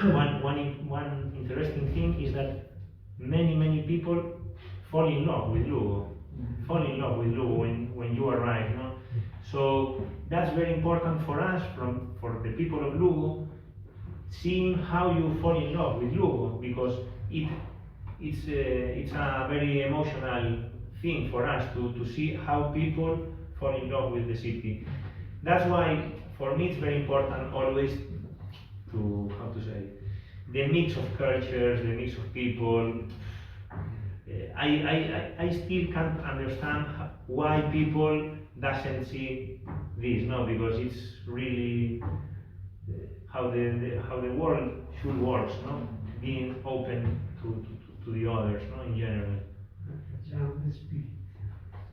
one interesting thing is that many people fall in love with Lugo, when you arrive, no? So that's very important for us, for the people of Lugo, seeing how you fall in love with Lugo, because it's a very emotional thing for us to see how people fall in love with the city. That's why for me it's very important always to, how to say, the mix of cultures, the mix of people. I still can't understand why people doesn't see this, no, because it's really how the world should work, no, being open to the others, no, in general.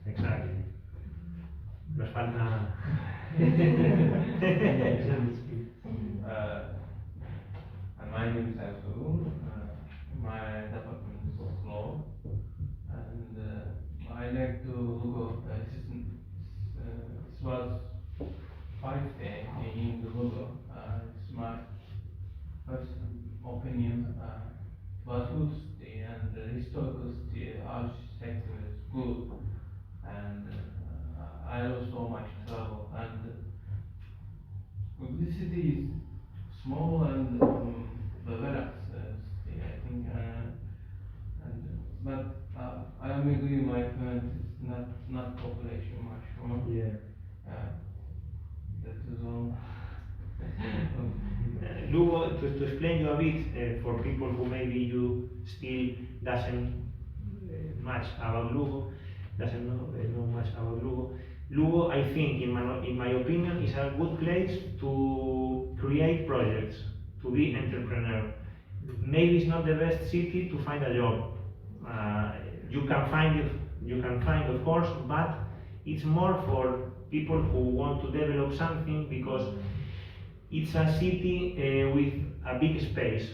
Exactly. Nos falta. And my name is Abdul. My department is law, and I like to look at this was 5 days in the logo. It's my first opinion. It was good city, and the historical city architecture is good, and I also much travel, and this city is small and the relaxed city, I think, but I am agree with my friend. It's not population much more. Yeah. That is all. Lugo, to explain you a bit, for people who maybe you still doesn't much about Lugo, doesn't know much about Lugo. Lugo, I think, in my opinion, is a good place to create projects, to be entrepreneur. Maybe it's not the best city to find a job. You can find it, of course, but it's more for people who want to develop something, because it's a city with a big space.